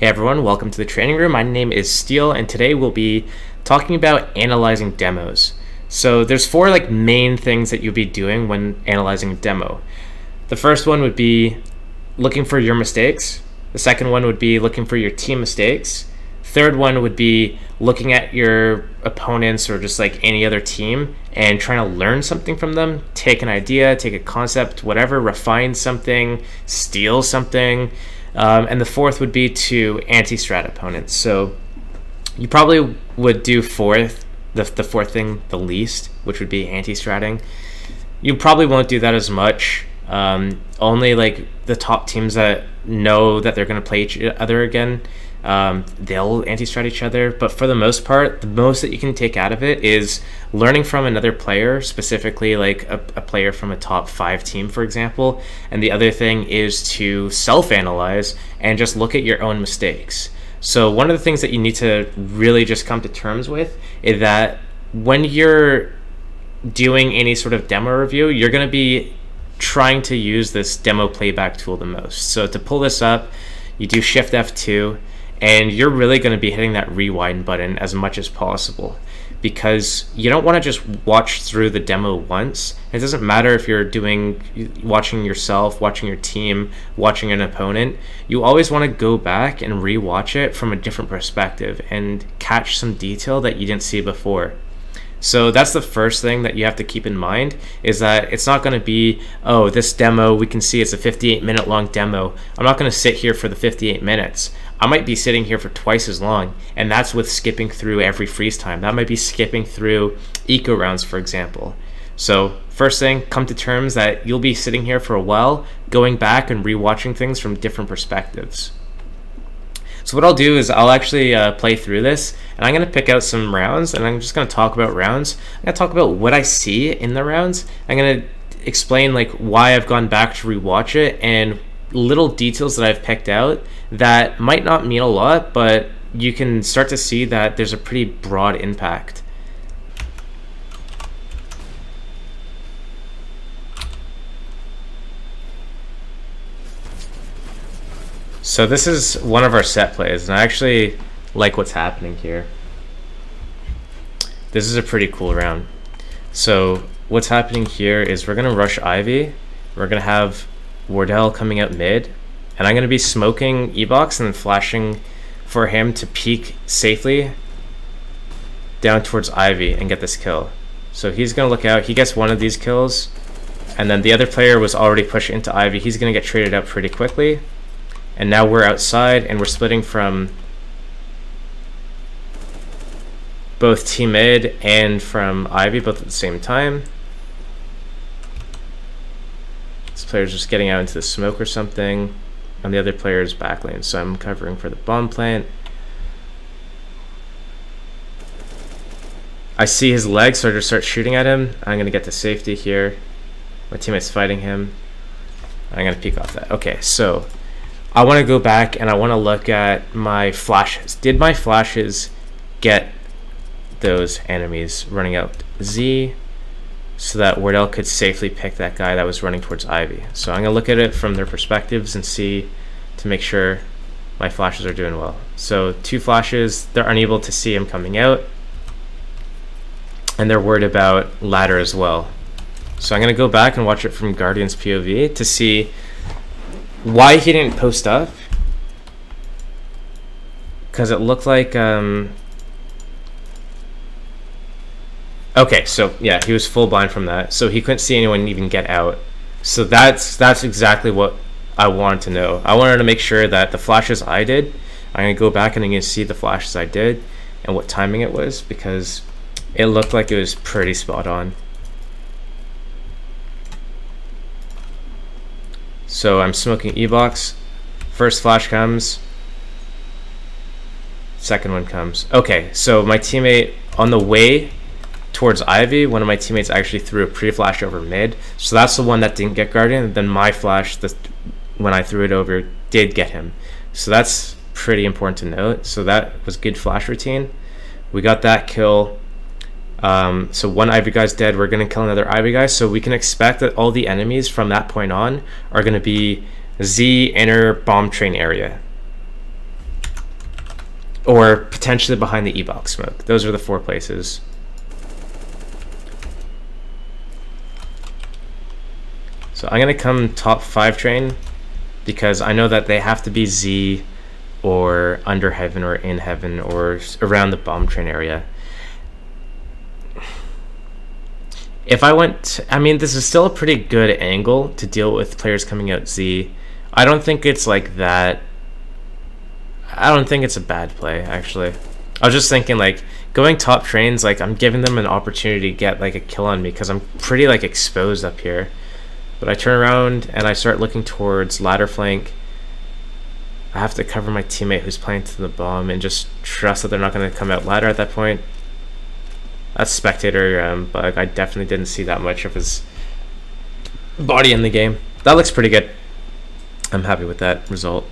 Hey everyone, welcome to the training room. My name is Steele, and today we'll be talking about analyzing demos. So there's four main things that you'll be doing when analyzing a demo. The first one would be looking for your mistakes. The second one would be looking for your team mistakes. Third one would be looking at your opponents or just any other team and trying to learn something from them. Take an idea, take a concept, whatever, refine something, steal something. And the fourth would be to anti-strat opponents. So you probably would do the fourth thing the least, which would be anti-stratting. You probably won't do that as much. Only the top teams that know that they're going to play each other again, they'll anti-strat each other. But for the most part, the most that you can take out of it is learning from another player, specifically a player from a top 5 team, for example. And the other thing is to self-analyze and just look at your own mistakes. So one of the things that you need to really just come to terms with is that when you're doing any sort of demo review, you're going to be trying to use this demo playback tool the most. So to pull this up, you do Shift F2, and you're really going to be hitting that rewind button as much as possible, because you don't want to just watch through the demo once. It doesn't matter if you're watching yourself, watching your team, watching an opponent. You always want to go back and rewatch it from a different perspective and catch some detail that you didn't see before. So that's the first thing that you have to keep in mind, is that it's not going to be, oh, this demo, we can see it's a 58-minute long demo. I'm not going to sit here for the 58 minutes. I might be sitting here for twice as long, and that's with skipping through every freeze time. That might be skipping through eco rounds, for example. So first thing, come to terms that you'll be sitting here for a while, going back and rewatching things from different perspectives. So what I'll do is I'll actually play through this, and I'm going to pick out some rounds, and I'm just going to talk about rounds. I'm going to talk about what I see in the rounds. I'm going to explain why I've gone back to rewatch it, and little details that I've picked out that might not mean a lot, but you can start to see that there's a pretty broad impact. So this is one of our set plays, and I actually like what's happening here. This is a pretty cool round. So what's happening here is we're going to rush Ivy. We're going to have Wardell coming out mid, and I'm going to be smoking E-Box and then flashing for him to peek safely down towards Ivy and get this kill. So he's going to look out. He gets one of these kills, and then the other player was already pushed into Ivy. He's going to get traded out pretty quickly. And now we're outside, and we're splitting from both Team Mid and from Ivy, both at the same time. This player's just getting out into the smoke or something, and the other player's backlane, so I'm covering for the bomb plant. I see his legs, so I just start shooting at him. I'm going to get to safety here. My teammate's fighting him. I'm going to peek off that. Okay, so I want to go back and I want to look at my flashes. Did my flashes get those enemies running out Z so that Wardell could safely pick that guy that was running towards Ivy? So I'm going to look at it from their perspectives and see to make sure my flashes are doing well. So 2 flashes, they're unable to see him coming out, and they're worried about ladder as well. So I'm going to go back and watch it from Guardian's POV to see why he didn't post up, because it looked like okay, so yeah, he was full blind from that, so he couldn't see anyone even get out. So that's exactly what I wanted to know. I wanted to make sure that the flashes I did, I'm gonna go back and I'm gonna see the flashes I did and what timing it was, because it looked like it was pretty spot on. So I'm smoking E-Box. First flash comes. Second one comes. Okay, so my teammate on the way towards Ivy, one of my teammates actually threw a pre-flash over mid. So that's the one that didn't get Guardian. And then my flash, when I threw it over, did get him. So that's pretty important to note. So that was good flash routine. We got that kill. So one Ivy guy's dead. We're going to kill another Ivy guy. So we can expect that all the enemies from that point on are going to be Z inner bomb train area. or potentially behind the E-box smoke. Those are the 4 places. So I'm going to come top 5 train because I know that they have to be Z or under heaven or in heaven or around the bomb train area. If I went, I mean, this is still a pretty good angle to deal with players coming out Z. I don't think it's like that. I don't think it's a bad play, actually. I was just thinking, like, going top trains, like, I'm giving them an opportunity to get, like, a kill on me because I'm pretty, like, exposed up here. But I turn around and I start looking towards ladder flank. I have to cover my teammate who's playing to the bomb and just trust that they're not going to come out ladder at that point. That's spectator, but I definitely didn't see that much of his body in the game. That looks pretty good. I'm happy with that result.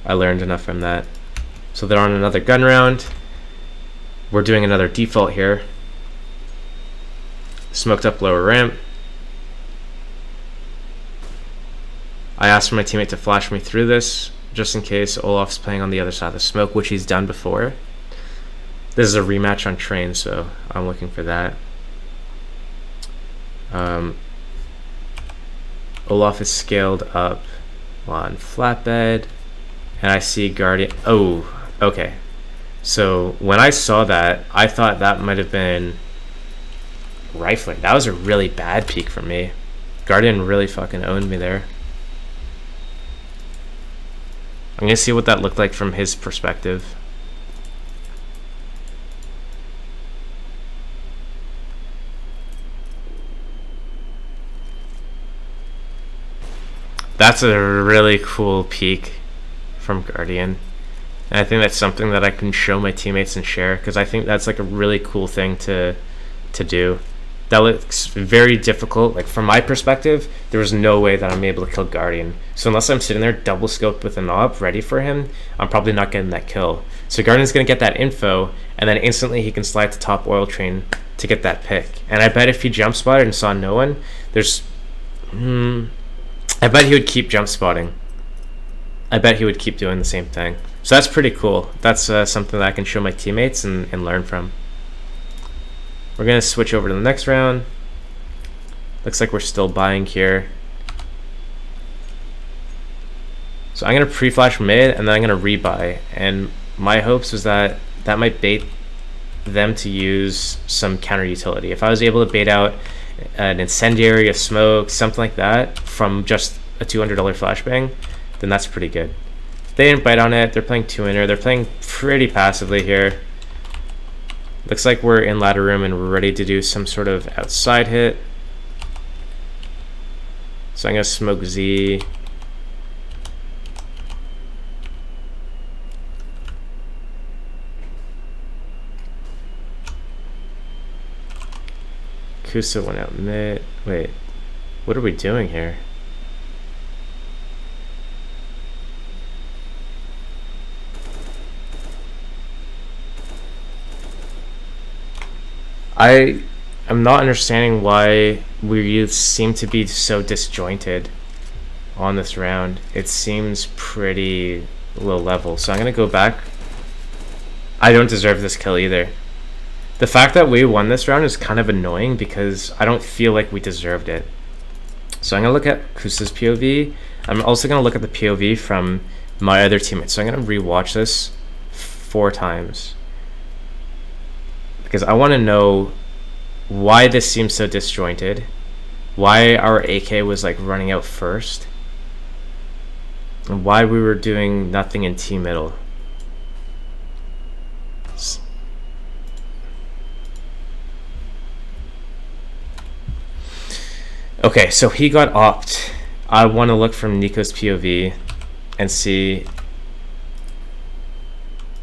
I learned enough from that. So they're on another gun round. We're doing another default here. Smoked up lower ramp. I asked for my teammate to flash me through this, just in case Olaf's playing on the other side of the smoke, which he's done before. This is a rematch on train, so I'm looking for that. Olaf is scaled up on flatbed, and I see Guardian. Oh, okay. So when I saw that, I thought that might have been rifling. That was a really bad peek for me. Guardian really fucking owned me there. I'm gonna see what that looked like from his perspective. That's a really cool peek from Guardian. And I think that's something that I can show my teammates and share, because I think that's like a really cool thing to do. That looks very difficult. Like, from my perspective, there was no way that I'm able to kill Guardian. So unless I'm sitting there double scoped with an AWP ready for him, I'm probably not getting that kill. So Guardian's gonna get that info, and then instantly he can slide to top oil train to get that pick. And I bet if he jump spotted and saw no one, I bet he would keep jump spotting. I bet he would keep doing the same thing. So that's pretty cool. That's something that I can show my teammates and learn from. We're going to switch over to the next round. Looks like we're still buying here. So I'm going to pre-flash mid, and then I'm going to rebuy. And my hopes was that that might bait them to use some counter utility. If I was able to bait out an incendiary, a smoke, something like that from just a $200 flashbang, then that's pretty good. They didn't bite on it. They're playing 2-inner. They're playing pretty passively here. Looks like we're in ladder room and we're ready to do some sort of outside hit. So I'm gonna smoke Z. Kusa went out mid. Wait, what are we doing here? I'm not understanding why we seem to be so disjointed on this round. It seems pretty low level. So I'm gonna go back. I don't deserve this kill either. The fact that we won this round is kind of annoying because I don't feel like we deserved it. So I'm gonna look at Kusa's POV. I'm also gonna look at the POV from my other teammates. So I'm gonna rewatch this 4 times because I want to know why this seems so disjointed, why our AK was like running out first, and why we were doing nothing in T middle. Okay, so he got opt. I want to look from Nico's POV and see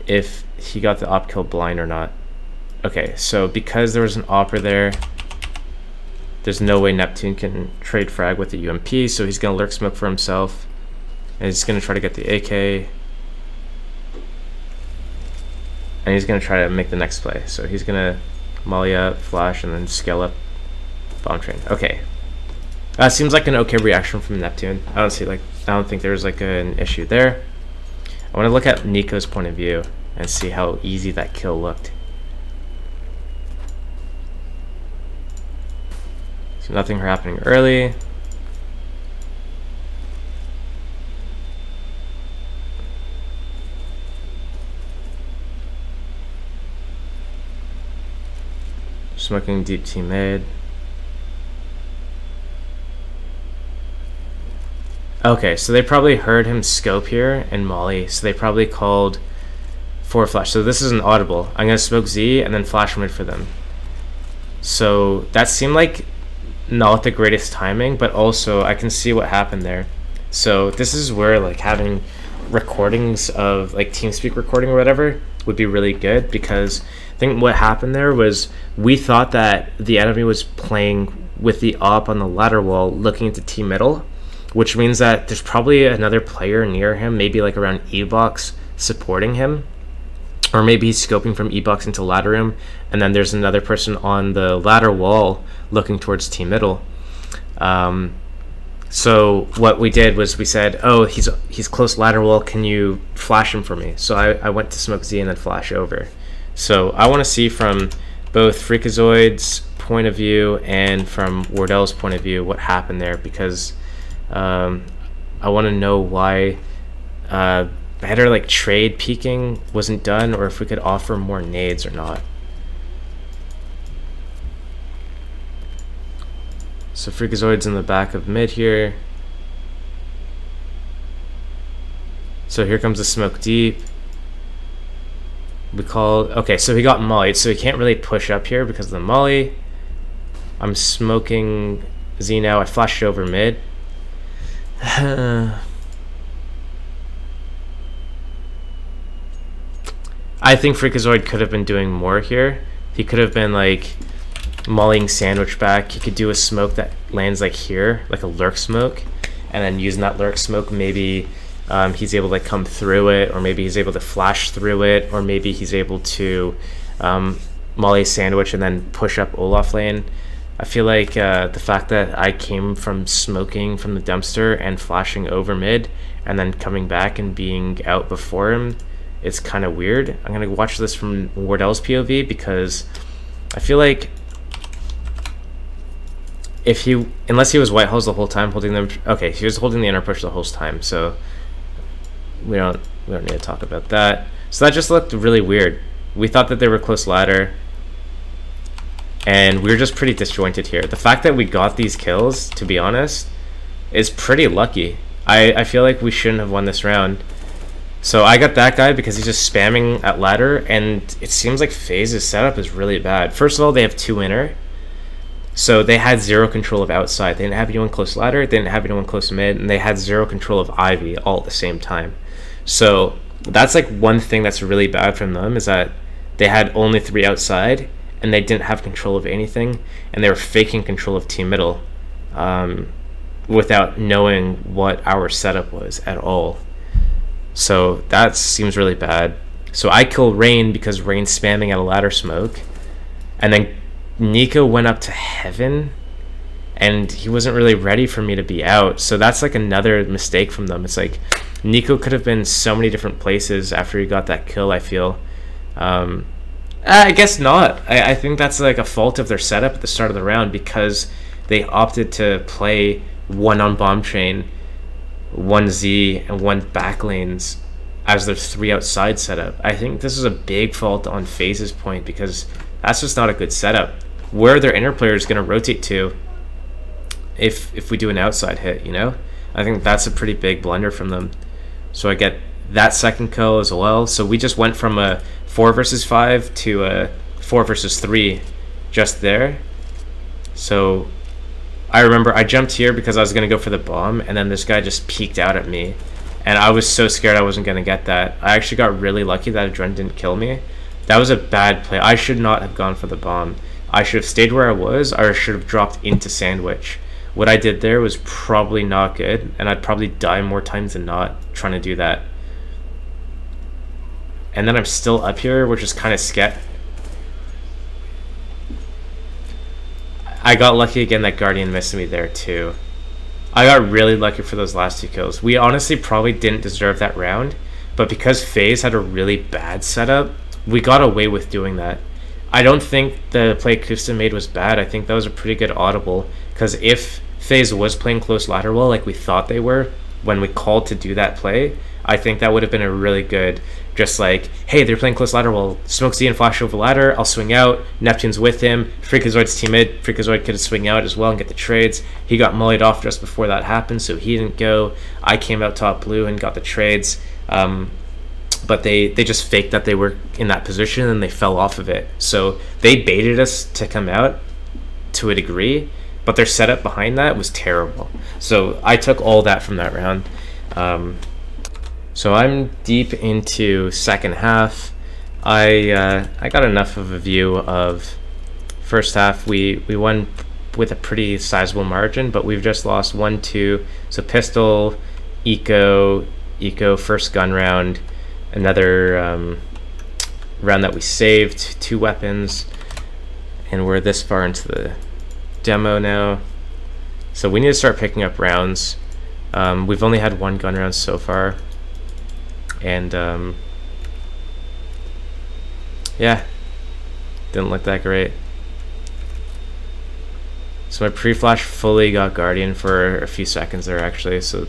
if he got the opt kill blind or not. Okay, so because there was an opera there, there's no way Neptune can trade frag with the UMP, so he's going to lurk smoke for himself. And he's going to try to get the AK. And he's going to try to make the next play. So he's going to molly up, flash, and then scale up bomb train. Okay. Seems like an okay reaction from Neptune. I don't think there's like an issue there. I want to look at Nico's point of view and see how easy that kill looked. So nothing happening early. Smoking deep team mid. Okay, so they probably heard him scope here and molly, so they probably called for flash. So this is an audible. I'm gonna smoke Z and then flash mid for them. So that seemed like not the greatest timing, but also I can see what happened there. So this is where like having recordings of like TeamSpeak recording or whatever would be really good, because I think what happened there was we thought that the enemy was playing with the op on the ladder wall looking into team middle, which means that there's probably another player near him, maybe like around E-box supporting him, or maybe he's scoping from E-box into ladder room, and then there's another person on the ladder wall looking towards team middle. So what we did was we said, oh, he's close ladder wall, can you flash him for me? So I went to smoke Z and then flash over. So I want to see from both Freakazoid's point of view and from Wardell's point of view what happened there, because I want to know why better like trade peeking wasn't done, or if we could offer more nades or not. So Freakazoid's in the back of mid here. So here comes the smoke deep. We call, okay, so he got mollied, so he can't really push up here because of the molly. I'm smoking Z now. I flashed over mid. I think Freakazoid could have been doing more here. He could have been like mollying sandwich back. He could do a smoke that lands like here, like a lurk smoke, and then using that lurk smoke, maybe he's able to come through it, or maybe he's able to flash through it, or maybe he's able to molly sandwich and then push up Olaf lane. I feel like the fact that I came from smoking from the dumpster and flashing over mid and then coming back and being out before him, it's kind of weird. I'm going to watch this from Wardell's POV, because I feel like if he, unless he was white holes the whole time holding them, okay, he was holding the inner push the whole time, so we don't need to talk about that. So that just looked really weird. We thought that they were close ladder, and we were just pretty disjointed here. The fact that we got these kills, to be honest, is pretty lucky. I feel like we shouldn't have won this round. So I got that guy because he's just spamming at ladder, and it seems like FaZe's setup is really bad. First of all, they have 2 inner, so they had 0 control of outside. They didn't have anyone close ladder, they didn't have anyone close mid, and they had 0 control of Ivy all at the same time. So that's like one thing that's really bad from them, is that they had only 3 outside, and they didn't have control of anything, and they were faking control of team middle without knowing what our setup was at all. So that seems really bad. So I kill Rain because Rain's spamming at a ladder smoke, and then Nico went up to heaven and he wasn't really ready for me to be out. So that's like another mistake from them. It's like Nico could have been so many different places after he got that kill, I feel. I guess not. I think that's like a fault of their setup at the start of the round, because they opted to play 1 on bomb train, 1 Z, and 1 back lanes as their 3 outside setup. I think this is a big fault on FaZe's point, because that's just not a good setup. Where are their inner players going to rotate to if we do an outside hit, you know? I think that's a pretty big blunder from them. So I get that second kill as well. So we just went from a 4 versus 5 to a 4 versus 3 just there. So I remember I jumped here because I was going to go for the bomb, and then this guy just peeked out at me, and I was so scared I wasn't going to get that. I actually got really lucky that Adren didn't kill me. That was a bad play. I should not have gone for the bomb. I should have stayed where I was, or I should have dropped into sandwich. What I did there was probably not good, and I'd probably die more times than not trying to do that. And then I'm still up here, which is kind of sketch. I got lucky again that Guardian missed me there too. I got really lucky for those last 2 kills. We honestly probably didn't deserve that round, but because FaZe had a really bad setup, we got away with doing that. I don't think the play Kusta made was bad. I think that was a pretty good audible, because if FaZe was playing close lateral like we thought they were when we called to do that play, I think that would have been a really good, just like, hey, they're playing close lateral, smoke Z and flash over ladder, I'll swing out, Neptune's with him, Freakazoid's team mid, Freakazoid could swing out as well and get the trades. He got mullied off just before that happened, so he didn't go. I came out top blue and got the trades, but they just faked that they were in that position and they fell off of it. So they baited us to come out to a degree, but their setup behind that was terrible. So I took all that from that round. So I'm deep into second half. I got enough of a view of first half. We won with a pretty sizable margin, but we've just lost 1-2. So pistol, eco, first gun round, another round that we saved, 2 weapons, and we're this far into the demo now. So we need to start picking up rounds. We've only had 1 gun round so far. And yeah, didn't look that great. So my pre-flash fully got Guardian for a few seconds there actually, so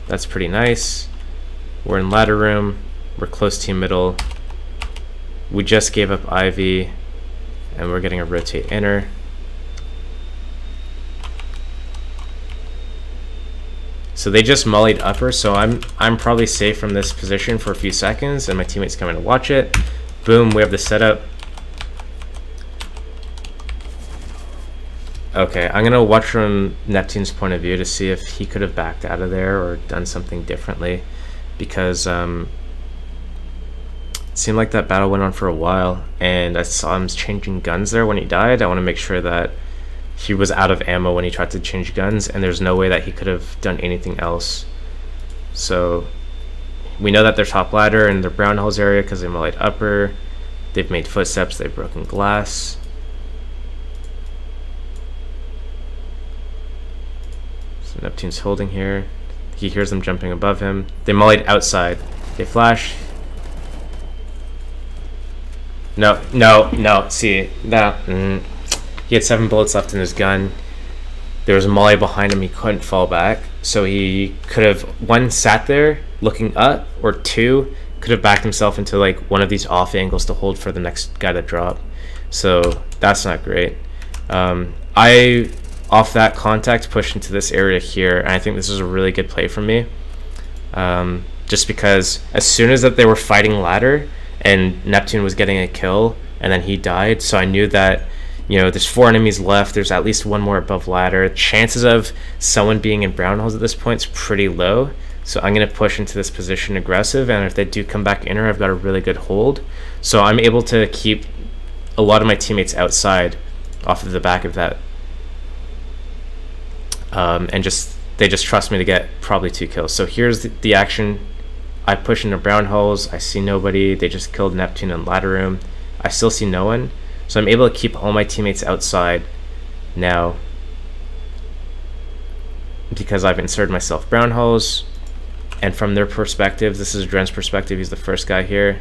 that's pretty nice. We're in ladder room, we're close team middle. We just gave up Ivy, and we're getting a rotate inner. So they just mollied upper, so I'm probably safe from this position for a few seconds, and my teammates come in to watch it. Boom, we have the setup. Okay, I'm gonna watch from Neptune's point of view to see if he could have backed out of there or done something differently, because it seemed like that battle went on for a while, and I saw him changing guns there when he died. I want to make sure that he was out of ammo when he tried to change guns, and there's no way that he could have done anything else. So we know that they're top ladder in their brown holes area because they mollied upper. They've made footsteps, they've broken glass. So Neptune's holding here. He hears them jumping above him. They mollied outside. They flash. No, see, that... He had 7 bullets left in his gun. There was a molly behind him, he couldn't fall back. So he could have, 1, sat there looking up, or 2, could have backed himself into like one of these off angles to hold for the next guy to drop. So that's not great. I, off that contact, pushed into this area here, and I think this is a really good play from me. Just because as soon as that they were fighting ladder, and Neptune was getting a kill, and then he died, so I knew that, you know, there's 4 enemies left, there's at least 1 more above ladder. Chances of someone being in brown holes at this point is pretty low, so I'm going to push into this position aggressive, and if they do come back inner, I've got a really good hold. So I'm able to keep a lot of my teammates outside off of the back of that. And they just trust me to get probably 2 kills. So here's the action. I push into brown holes, I see nobody, they just killed Neptune in ladder room. I still see no one. So I'm able to keep all my teammates outside now because I've inserted myself brown holes, and from their perspective, this is Dren's perspective, he's the first guy here.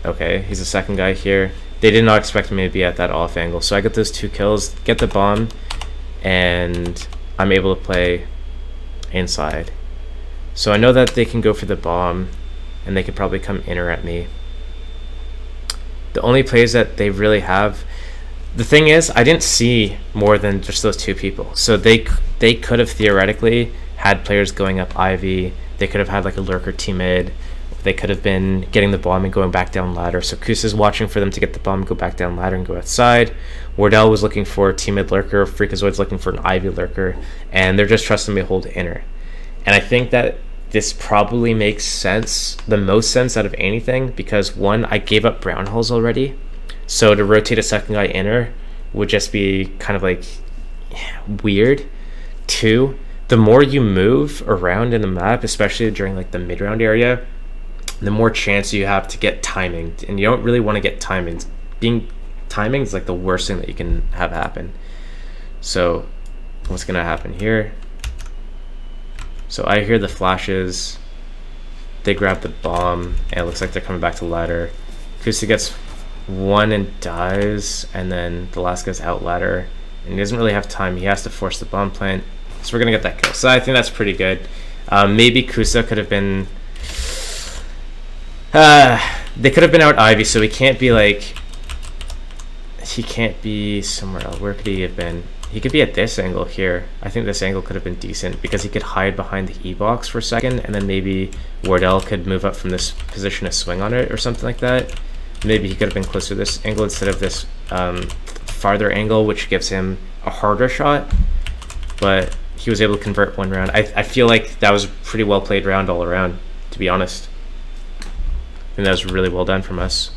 Okay, he's the second guy here. They did not expect me to be at that off angle, so I get those 2 kills, get the bomb, and I'm able to play inside. So I know that they can go for the bomb, and they could probably come inner at me. The only plays that they really have, the thing is, I didn't see more than just those 2 people. So they could have theoretically had players going up Ivy. They could have had like a lurker team mid. They could have been getting the bomb and going back down ladder. So Kusa's watching for them to get the bomb, go back down ladder, and go outside. Wardell was looking for a team mid lurker. Freakazoid's looking for an Ivy lurker, and they're just trusting me to hold inner. And I think that this probably makes sense, the most sense out of anything, because 1, I gave up brown holes already, so to rotate a second guy inner would just be kind of like weird. 2, the more you move around in the map, especially during like the mid-round area, the more chance you have to get timing, and you don't really want to get timing. Timing is like the worst thing that you can have happen. So what's gonna happen here? So I hear the flashes, They grab the bomb, and it looks like they're coming back to ladder. Kusta gets one and dies, and then the last guy's out ladder, and he doesn't really have time. He has to force the bomb plant, so we're gonna get that kill. So I think that's pretty good. Maybe Kusa could have been they could have been out Ivy, so he can't be like, he can't be somewhere else. Where could he have been? He could be at this angle here. I think this angle could have been decent because he could hide behind the E-box for a second, and then maybe Wardell could move up from this position to swing on it or something like that. Maybe he could have been closer to this angle instead of this farther angle, which gives him a harder shot. But he was able to convert one round. I feel like that was a pretty well played round all around, to be honest. I think that was really well done from us.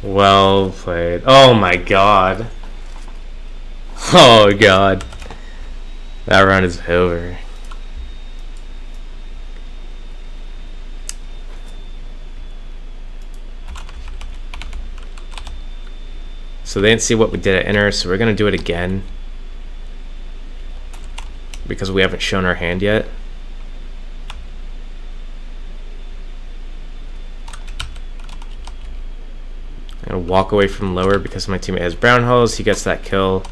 Well played. Oh my god. Oh god. That round is over. So they didn't see what we did at inner, so we're gonna do it again because we haven't shown our hand yet. I'm gonna walk away from lower because my teammate has brown hulls. He gets that kill.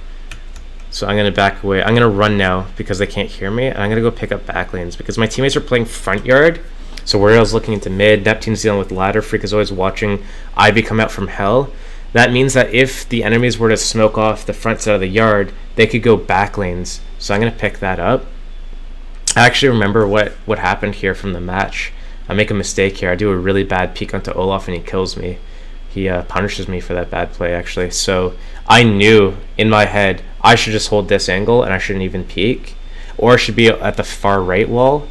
So I'm gonna back away. I'm gonna run now because they can't hear me, and I'm gonna go pick up back lanes because my teammates are playing front yard. So Warrior's looking into mid, Neptune's dealing with ladder, Freak is always watching Ivy come out from hell. That means that if the enemies were to smoke off the front side of the yard, they could go back lanes. So I'm gonna pick that up. I actually remember what happened here from the match. I make a mistake here. I do a really bad peek onto Olaf and he kills me. He punishes me for that bad play, actually. So I knew in my head I should just hold this angle and I shouldn't even peek, or I should be at the far right wall,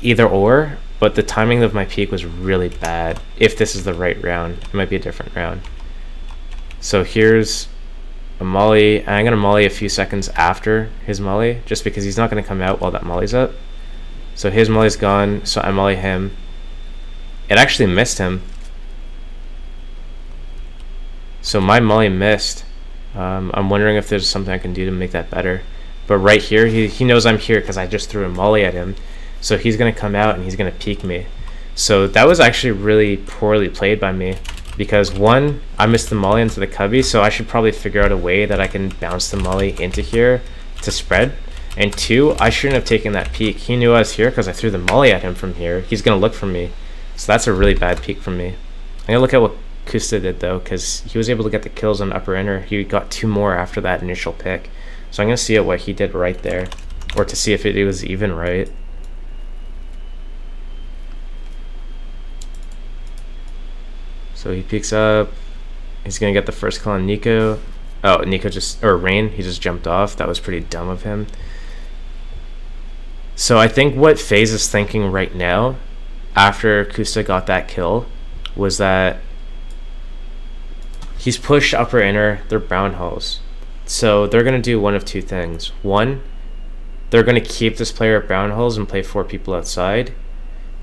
either or. But the timing of my peek was really bad. If this is the right round, it might be a different round. So here's a molly, and I'm gonna molly a few seconds after his molly, just because he's not gonna come out while that molly's up. So his molly's gone, so I molly him. It actually missed him. So my molly missed. I'm wondering if there's something I can do to make that better. But right here, he knows I'm here because I just threw a molly at him. So he's going to come out and he's going to peek me. So that was actually really poorly played by me. Because one, I missed the molly into the cubby, so I should probably figure out a way that I can bounce the molly into here to spread. And two, I shouldn't have taken that peek. He knew I was here because I threw the molly at him from here. He's going to look for me. So that's a really bad peek from me. I'm going to look at what Kusta did though, because he was able to get the kills on upper inner. He got 2 more after that initial pick. So I'm going to see what he did right there, or to see if it was even right. So he peeks up. He's going to get the first call on Nico. Oh, Nico just, or Rain, he just jumped off. That was pretty dumb of him. So I think what FaZe is thinking right now, after Kusta got that kill, was that he's pushed upper inner, they're brown hulls. So they're going to do one of two things. One, they're going to keep this player at brown hulls and play 4 people outside.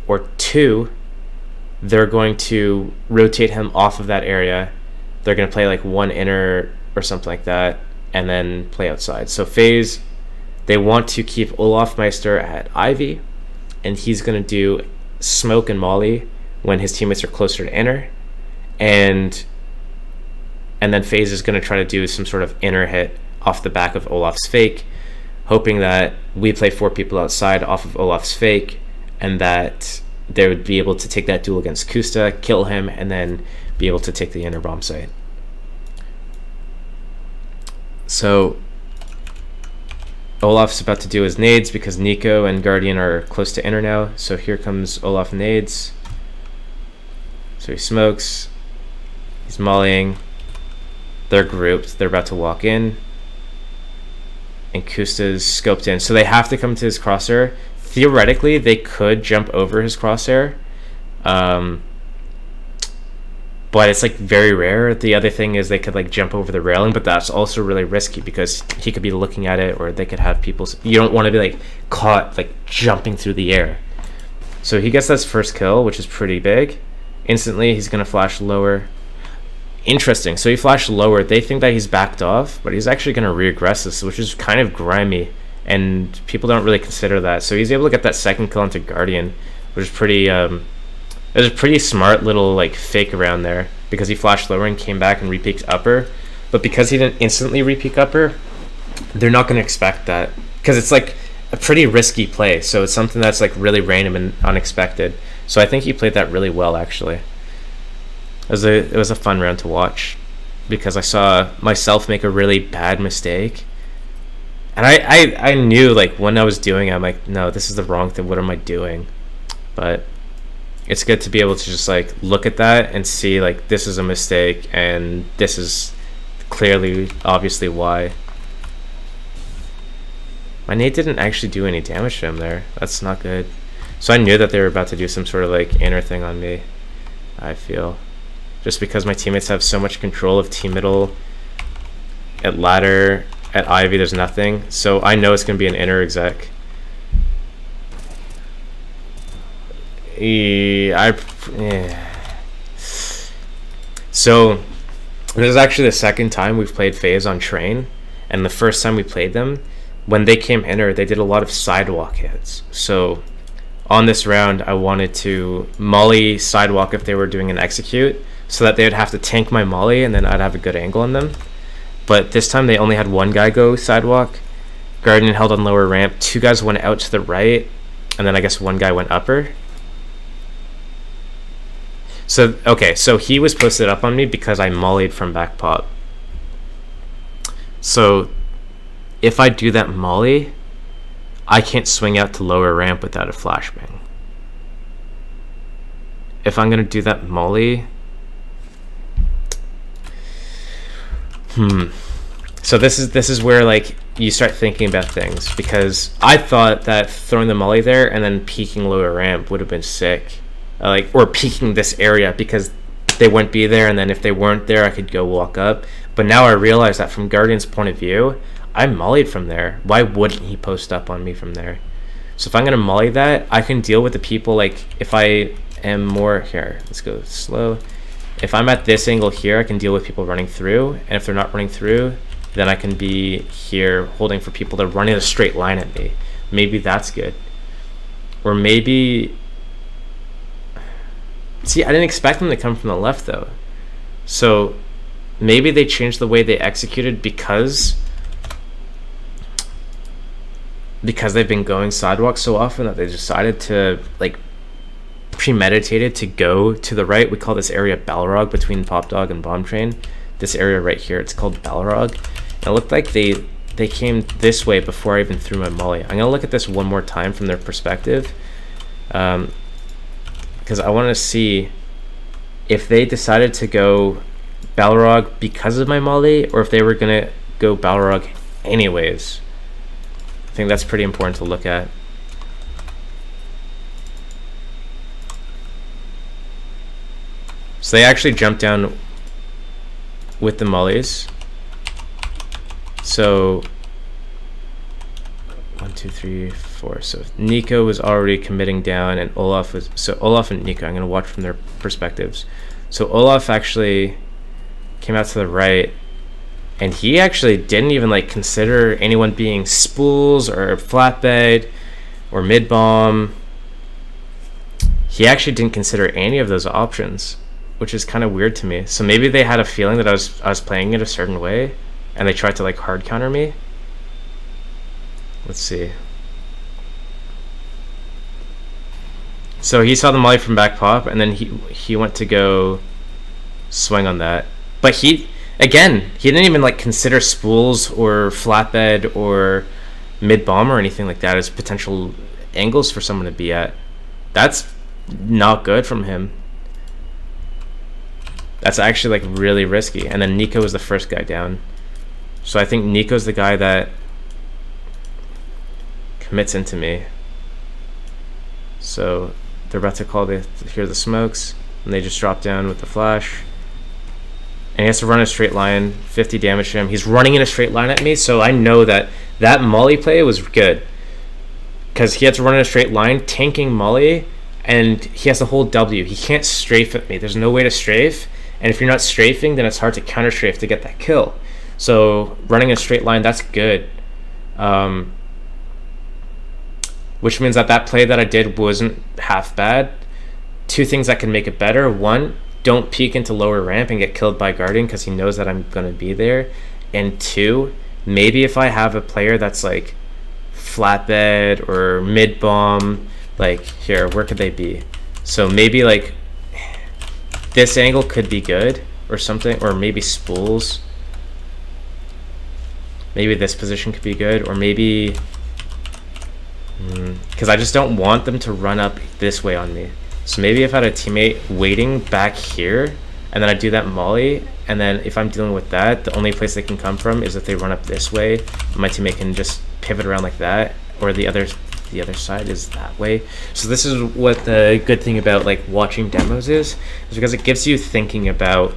Or two, they're going to rotate him off of that area. They're going to play like 1 inner or something like that, and then play outside. So FaZe, they want to keep Olaf Meister at Ivy, and he's going to do smoke and molly when his teammates are closer to inner, and then FaZe is going to try to do some sort of inner hit off the back of Olaf's fake, hoping that we play 4 people outside off of Olaf's fake, and that they would be able to take that duel against Kusta, kill him, and then be able to take the inner bomb site. So Olaf's about to do his nades because Nico and Guardian are close to inner now. So here comes Olaf nades. So he smokes. He's mollying. They're grouped. They're about to walk in. And Kusta's scoped in. So they have to come to his crosshair. Theoretically, they could jump over his crosshair. but it's like very rare. The other thing is they could like jump over the railing, but that's also really risky because he could be looking at it, or they could have people. You don't want to be like caught like jumping through the air. So he gets this first kill, which is pretty big. Instantly, he's gonna flash lower. Interesting. So he flashed lower. They think that he's backed off, but he's actually gonna re-aggress this, which is kind of grimy, and people don't really consider that. So he's able to get that second kill into Guardian, which is pretty. It was a pretty smart little like fake around there because he flashed lower and came back and repeaked upper. But because he didn't instantly repeak upper, they're not going to expect that because it's like a pretty risky play. So it's something that's like really random and unexpected. So I think he played that really well actually. It was a fun round to watch because I saw myself make a really bad mistake. And I knew like when I was doing it, I'm like, no, this is the wrong thing. What am I doing? But it's good to be able to just like look at that and see like this is a mistake and this is clearly obviously why. My nade didn't actually do any damage to him there. That's not good. So I knew that they were about to do some sort of like inner thing on me, I feel, just because my teammates have so much control of team middle. At ladder, at Ivy there's nothing, so I know it's gonna be an inner exec. So this is actually the second time we've played FaZe on train, and the first time we played them, when they came inner, they did a lot of sidewalk hits. So on this round, I wanted to molly sidewalk if they were doing an execute, so that they would have to tank my molly, and then I'd have a good angle on them. But this time they only had one guy go sidewalk. Guardian held on lower ramp. Two guys went out to the right, and then I guess one guy went upper. So, okay, so he was posted up on me because I mollied from back pop. So, if I do that molly, I can't swing out to lower ramp without a flashbang. If I'm going to do that molly... So this is where like you start thinking about things, because I thought that throwing the molly there and then peeking lower ramp would have been sick. Or peeking this area because they wouldn't be there, and then if they weren't there I could go walk up. But now I realize that from Guardian's point of view, I mollied from there. Why wouldn't he post up on me from there? So if I'm gonna molly that, I can deal with the people. Like if I am more here, let's go slow. If I'm at this angle here, I can deal with people running through, and if they're not running through, then I can be here holding for people that are running a straight line at me. Maybe that's good. Or maybe... See, I didn't expect them to come from the left though. So maybe they changed the way they executed because they've been going sidewalk so often that they decided to like premeditated to go to the right. We call this area Balrog between Pop Dog and Bomb Train. This area right here, it's called Balrog. And it looked like they came this way before I even threw my molly. I'm gonna look at this one more time from their perspective. Because I want to see if they decided to go Balrog because of my molly, or if they were going to go Balrog anyways. I think that's pretty important to look at. So they actually jumped down with the mollies. So 1, 2, 3, 4. So Nico was already committing down, and Olaf was... So Olaf and Nico, I'm going to watch from their perspectives. So Olaf actually came out to the right, and he actually didn't even like consider anyone being spools or flatbed or mid bomb. He actually didn't consider any of those options, which is kind of weird to me. So maybe they had a feeling that I was playing it a certain way, and they tried to like hard counter me. Let's see. So he saw the molly from back pop, and then he went to go swing on that. But he didn't even like consider spools or flatbed or mid bomb or anything like that as potential angles for someone to be at. That's not good from him. That's actually like really risky. And then Nico was the first guy down. So I think Nico's the guy that commits into me. So they're about to call hear the smokes, and they just drop down with the flash. and he has to run a straight line, 50 damage to him. He's running in a straight line at me, so I know that that molly play was good because he had to run in a straight line, tanking molly, and he has to hold W. He can't strafe at me. There's no way to strafe, and if you're not strafing, then it's hard to counter strafe to get that kill. So running a straight line, that's good. Which means that that play that I did wasn't half bad. Two things that can make it better. One, don't peek into lower ramp and get killed by guarding because he knows that I'm going to be there. And two, maybe if I have a player that's like flatbed or mid bomb, like here, where could they be? So maybe like this angle could be good or something, or maybe spools. Maybe this position could be good, or maybe because I just don't want them to run up this way on me. So maybe if I had a teammate waiting back here, and then I do that molly, and then if I'm dealing with that, the only place they can come from is if they run up this way. My teammate can just pivot around like that, or the other side is that way. So this is what the good thing about like watching demos is because it gives you thinking about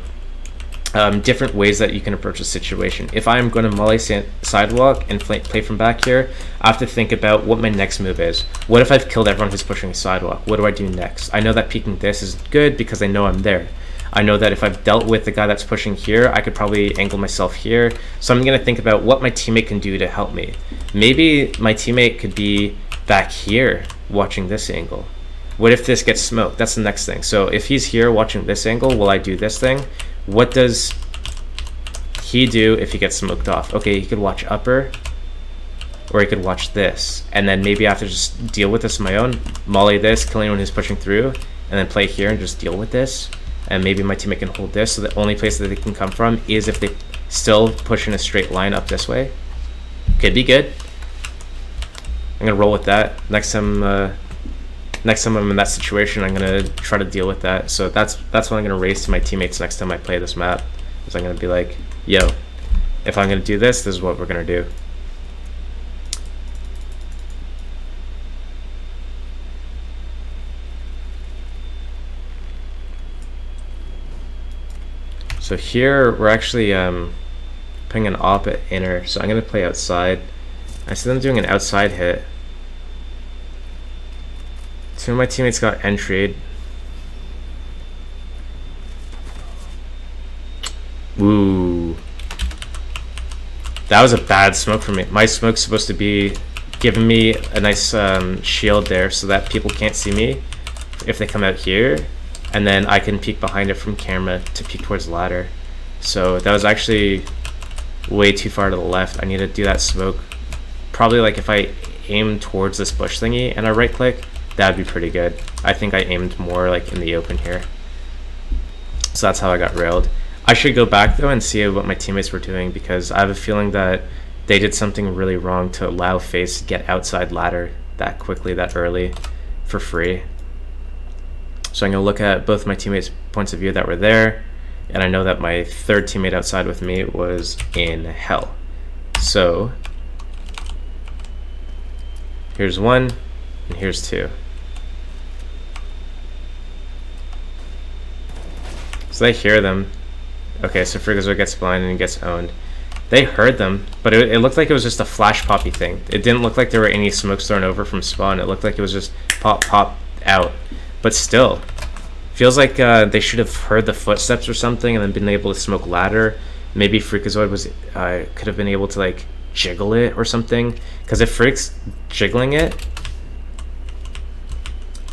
different ways that you can approach a situation. If I'm going to molly sidewalk and play from back here, I have to think about what my next move is. What if I've killed everyone who's pushing sidewalk? What do I do next? I know that peeking this is good because I know I'm there. I know that if I've dealt with the guy that's pushing here, I could probably angle myself here. So I'm going to think about what my teammate can do to help me. Maybe my teammate could be back here watching this angle. What if this gets smoked? That's the next thing. So if he's here watching this angle, will I do this thing? What does he do if he gets smoked off? Okay, he could watch upper, or he could watch this, and then maybe I have to just deal with this on my own, molly this, kill anyone who's pushing through, and then play here and just deal with this. And maybe my teammate can hold this, so the only place that they can come from is if they still push in a straight line up this way. Could be good. I'm gonna roll with that. Next time I'm in that situation, I'm gonna try to deal with that. So that's what I'm gonna raise to my teammates next time I play this map. Is I'm gonna be like, yo, if I'm gonna do this, this is what we're gonna do. So here we're actually putting an op at inner. So I'm gonna play outside. I see them doing an outside hit. Two of my teammates got entry'd. Ooh. That was a bad smoke for me. My smoke's supposed to be giving me a nice shield there so that people can't see me if they come out here. And then I can peek behind it from camera to peek towards the ladder. So that was actually way too far to the left. I need to do that smoke. Probably like if I aim towards this bush thingy and I right click, that'd be pretty good. I think I aimed more like in the open here. So that's how I got railed. I should go back though and see what my teammates were doing because I have a feeling that they did something really wrong to allow FaZe to get outside ladder that quickly, that early, for free. So I'm gonna look at both my teammates' points of view that were there, and I know that my third teammate outside with me was in hell. So here's one, and here's two. So they hear them. Okay, so Freakazoid gets blinded and gets owned. They heard them, but it looked like it was just a flash poppy thing. It didn't look like there were any smokes thrown over from spawn. It looked like it was just pop out. But still, feels like they should have heard the footsteps or something and then been able to smoke ladder. Maybe Freakazoid was could have been able to like jiggle it or something. Because if Freak's jiggling it,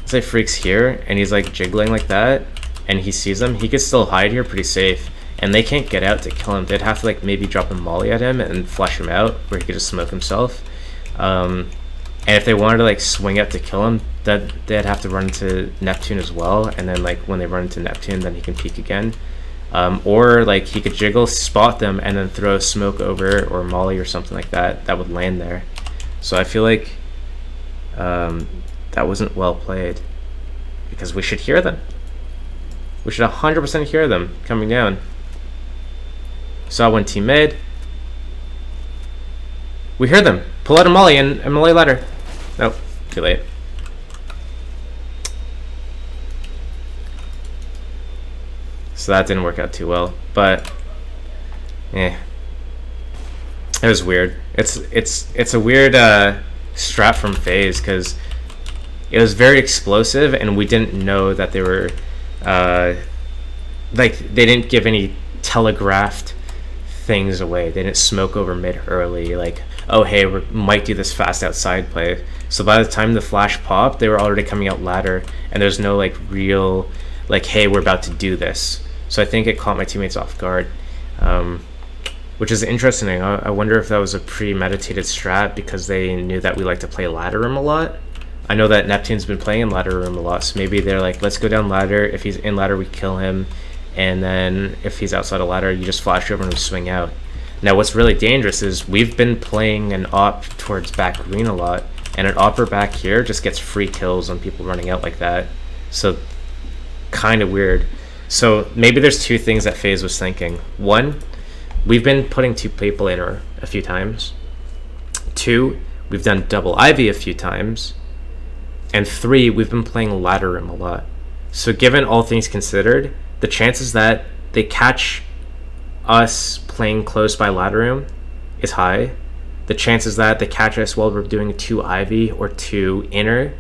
say Freak's here and he's like jiggling like that, and he sees them, he could still hide here pretty safe. And they can't get out to kill him. They'd have to like maybe drop a molly at him and flash him out where he could just smoke himself. And if they wanted to like swing out to kill him, that they'd have to run into Neptune as well. And then like when they run into Neptune, then he can peek again. Or like he could jiggle, spot them, and then throw smoke over or molly or something like that. That would land there. So I feel like that wasn't well played because we should hear them. We should 100% hear them coming down. Saw one team mid. We heard them. Pull out a molly and a molly ladder. Nope, too late. So that didn't work out too well. But Eh, it was weird. It's a weird strat from FaZe because it was very explosive, and we didn't know that they were like they didn't give any telegraphed things away. They didn't smoke over mid early, like, oh hey, we might do this fast outside play. So by the time the flash popped, they were already coming out ladder, and there's no like real like, hey, we're about to do this. So I think it caught my teammates off guard, which is interesting. I wonder if that was a premeditated strat because they knew that we like to play ladder room a lot. I know that Neptune's been playing in ladder room a lot, so maybe they're like, let's go down ladder. If he's in ladder, we kill him, and then if he's outside of ladder, you just flash over and we swing out. Now what's really dangerous is we've been playing an op towards back green a lot, and an opper back here just gets free kills on people running out like that. So kind of weird. So maybe there's two things that FaZe was thinking. One, we've been putting two people in her a few times. Two, we've done double Ivy a few times. And three, we've been playing ladder room a lot. So given all things considered, the chances that they catch us playing close by ladder room is high. The chances that they catch us while we're doing 2 Ivy or 2 inner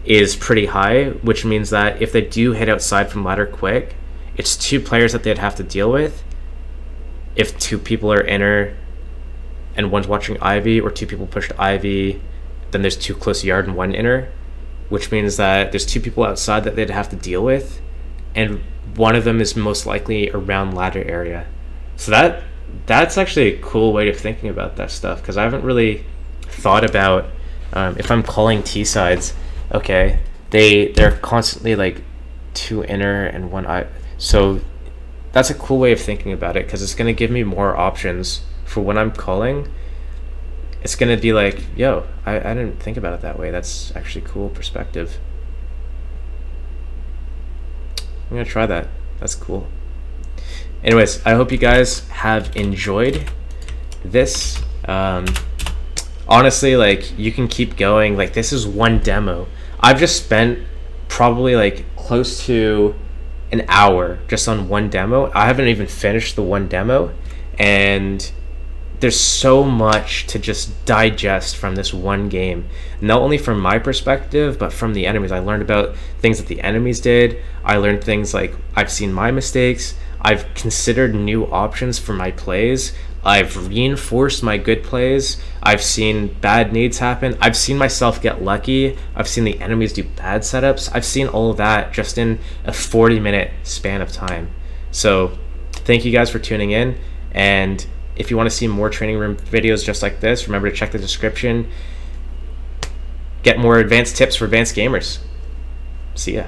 is pretty high, which means that if they do hit outside from ladder quick, it's 2 players that they'd have to deal with. If 2 people are inner and one's watching Ivy, or 2 people pushed Ivy, then there's 2 close yard and 1 inner, which means that there's 2 people outside that they'd have to deal with, and one of them is most likely around ladder area. So that's actually a cool way of thinking about that stuff, because I haven't really thought about if I'm calling T sides, okay, they're constantly like 2 inner and 1 I. So that's a cool way of thinking about it, because it's going to give me more options for when I'm calling. It's going to be like, yo, I didn't think about it that way. That's actually cool perspective. I'm going to try that. That's cool. Anyways, I hope you guys have enjoyed this. Honestly, like, you can keep going. Like, this is one demo. I've just spent probably like close to an hour just on one demo. I haven't even finished the one demo, and there's so much to just digest from this one game, not only from my perspective but from the enemies. I learned about things that the enemies did. I learned things like I've seen my mistakes. I've considered new options for my plays. I've reinforced my good plays. I've seen bad nades happen. I've seen myself get lucky. I've seen the enemies do bad setups. I've seen all of that just in a 40-minute span of time. So thank you guys for tuning in, and if you want to see more training room videos just like this, remember to check the description. Get more advanced tips for advanced gamers. See ya.